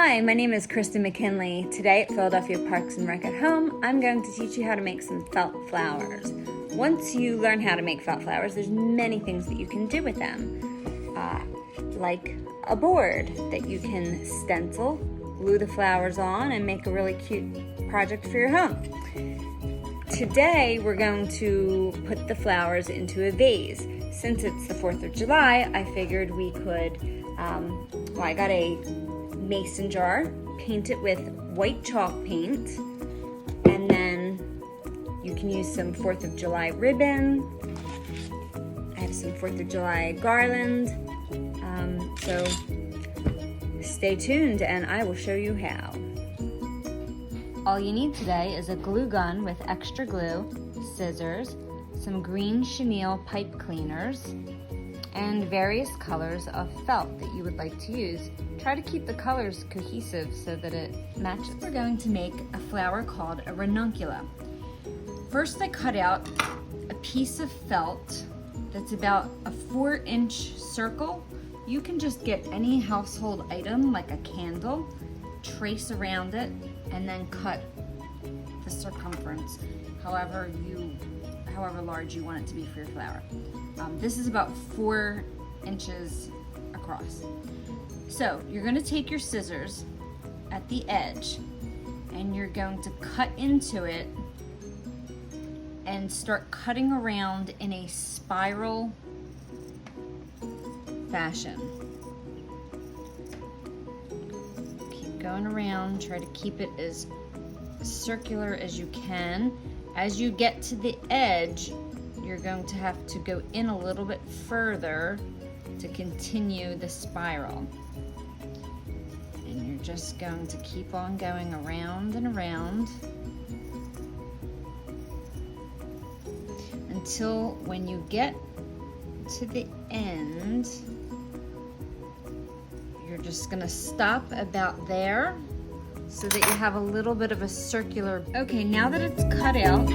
Hi, my name is Kristin McKinley. Today at Philadelphia Parks and Rec at Home, I'm going to teach you how to make some felt flowers. Once you learn how to make felt flowers, there's many things that you can do with them. Like a board that you can stencil, glue the flowers on, and make a really cute project for your home. Today, we're going to put the flowers into a vase. Since it's the 4th of July, I figured we could, I got a mason jar, paint it with white chalk paint, and then you can use some 4th of July ribbon. I have some 4th of July garland, so stay tuned and I will show you how. All you need today is a glue gun with extra glue, scissors, some green chenille pipe cleaners, and various colors of felt that you would like to use. Try to keep the colors cohesive so that it matches. We're going to make a flower called a ranuncula. First, I cut out a piece of felt that's about a 4-inch circle. You can just get any household item like a candle, trace around it, and then cut the circumference however large you want it to be for your flower. This is about 4 inches across. So you're going to take your scissors at the edge and you're going to cut into it and start cutting around in a spiral fashion. Keep going around, try to keep it as circular as you can. As you get to the edge, you're going to have to go in a little bit further to continue the spiral. And you're just going to keep on going around and around until when you get to the end, you're just gonna stop about there so that you have a little bit of a circular. Okay, now that it's cut out,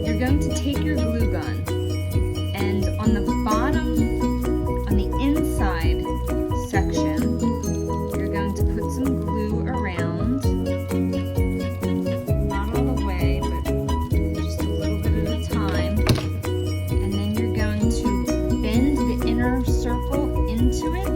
you're going to take your glue gun and on the bottom, on the inside section, you're going to put some glue around. Not all the way, but just a little bit at a time. And then you're going to bend the inner circle into it.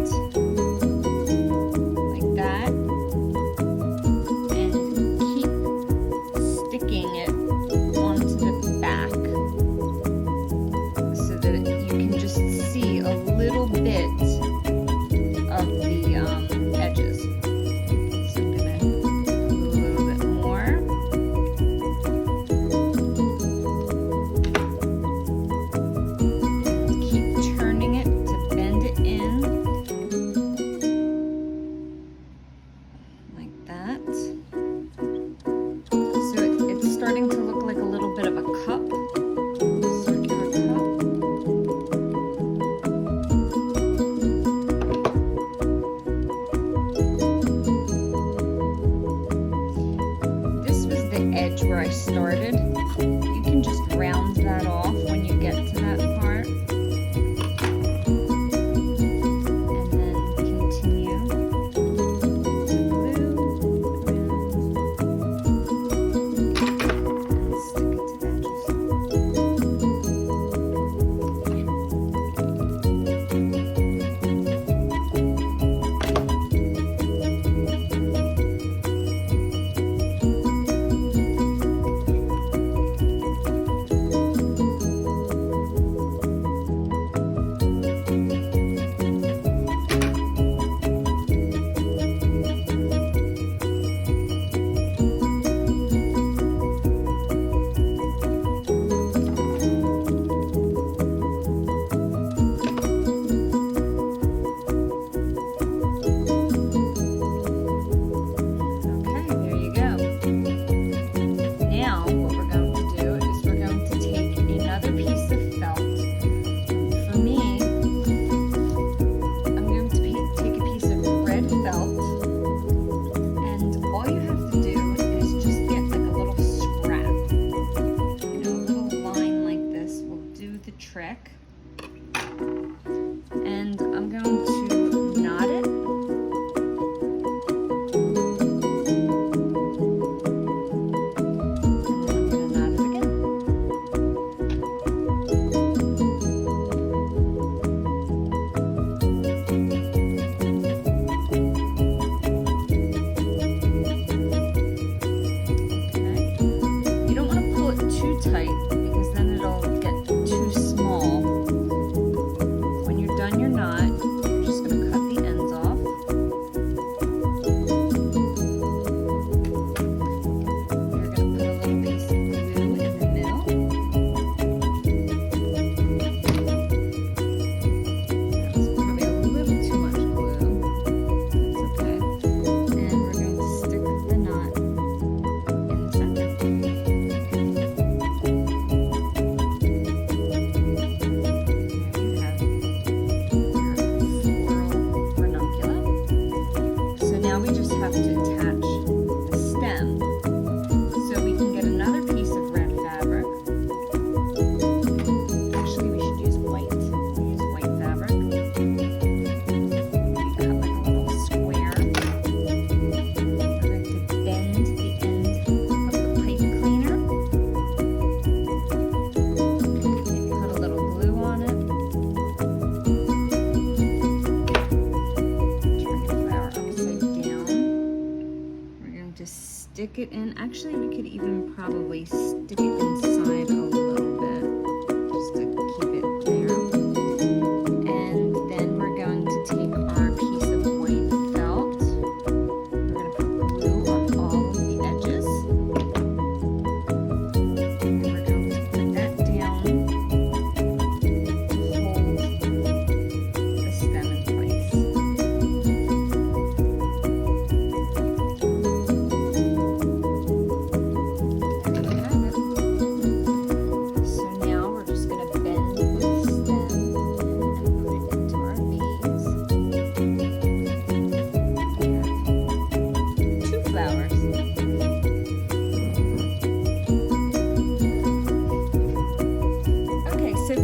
stick it in. Actually, we could even probably stick it inside a little bit just to keep it there. And then we're going to take our piece of white felt. We're going to put glue on all of the edges. And we're going to put that down to hold the stem in place.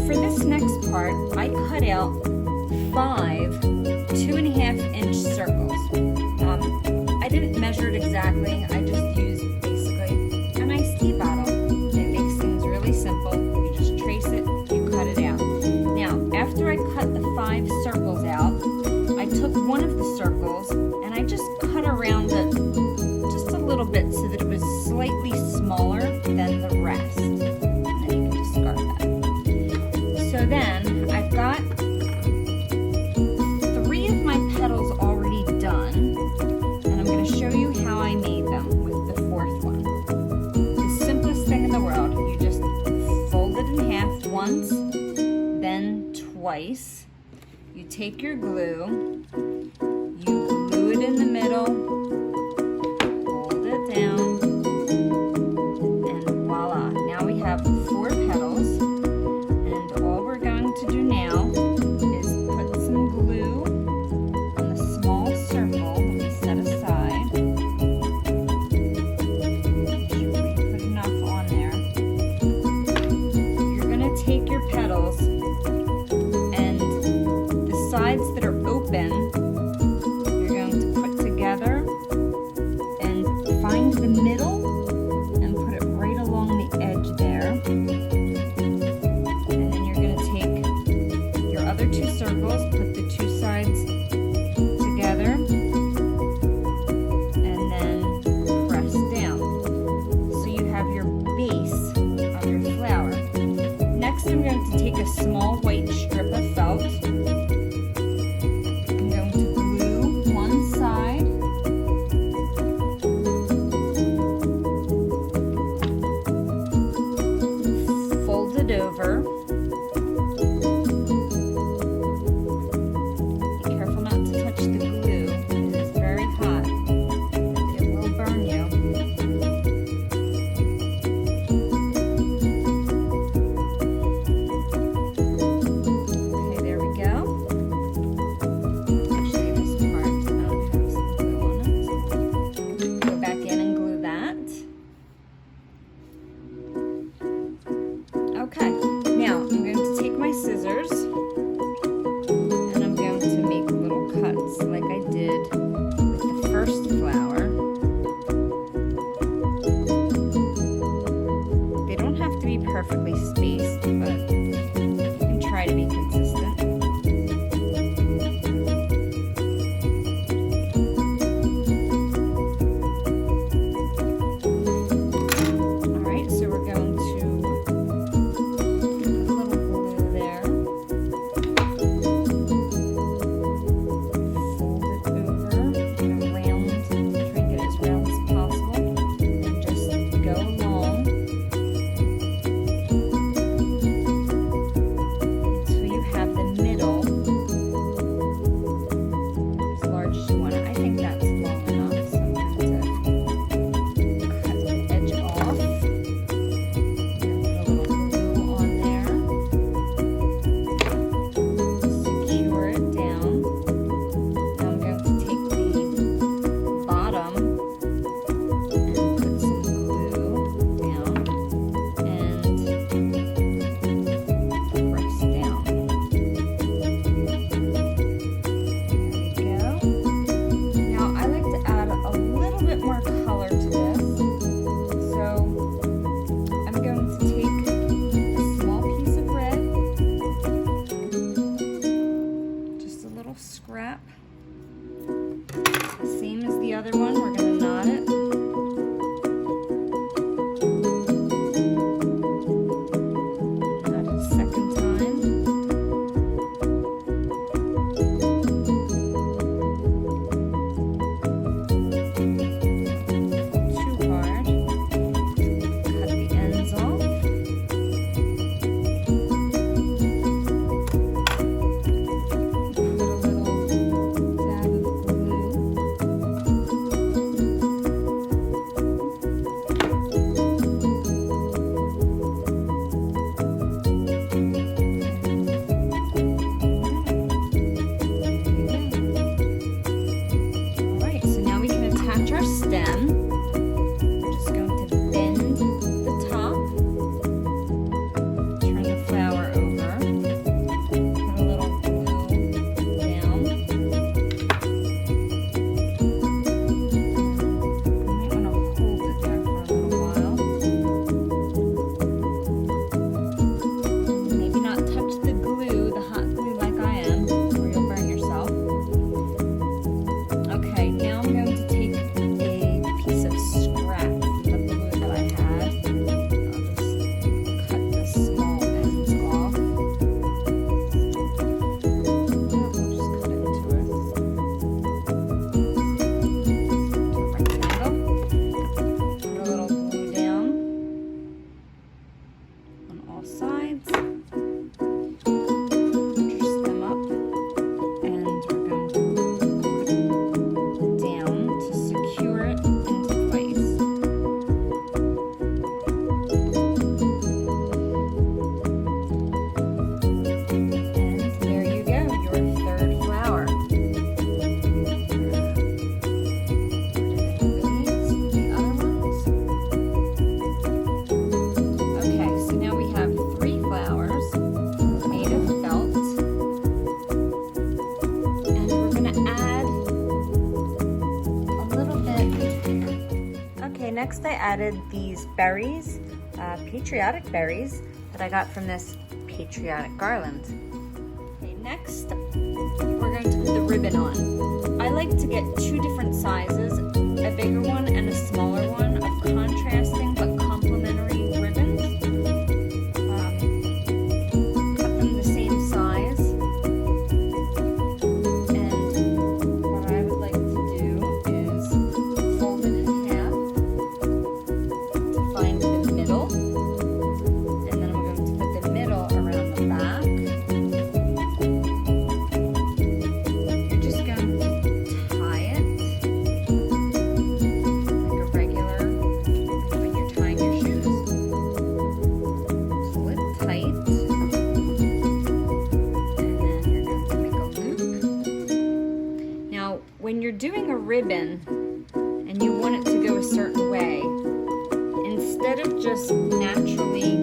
For this next part, I cut out 5 2.5-inch circles. I didn't measure it exactly. I just used basically an iced tea bottle. It makes things really simple. You just trace it, you cut it out. Now, after I cut the 5 circles out, I took one of the circles and I just cut around it just a little bit so that it was slightly smaller than the rest. And then you can discard that. So then I've got 3 of my petals already done, and I'm going to show you how I made them with the 4th one. The simplest thing in the world. You just fold it in half once, then twice. You take your glue, you glue it in the middle, hold it down, and voila. Now we have 4 petals. To do now is put some glue on the small circle that we set aside. Make sure we put enough on there. You're going to take your petals and the sides that are open, you're going to put together and find the middle and put it right along the edge there. Other 2 circles, put the 2 sides together, and then press down. So you have your base of your flower. Next, I'm going to take a small white strip of felt. I'm going to glue one side. Fold it over. The glue is very hot. It will burn you. Okay, there we go. I'll show you this part. I don't have some glue on it. Go back in and glue that. Okay, now I'm going to take my scissors and I'm going to make cuts like I did with the first flower. They don't have to be perfectly spaced, but you can try to be consistent. Alright, so we're going to put a little glue there. scrap. Same as the other one, we're going to knot it. Next I added these berries, patriotic berries, that I got from this patriotic garland. Okay, next we're going to put the ribbon on. I like to get 2 different sizes, a bigger one and a smaller one, of contrasting but complementary ribbons. Cut them the same size. And what I would like to do is fold it in half to find the middle. And then I'm going to put the middle around the back. You're just going to tie it like a regular, when you're tying your shoes. Pull it tight, and then you're going to make a loop. Now, when you're doing a ribbon and you want it to go a certain way, instead of just naturally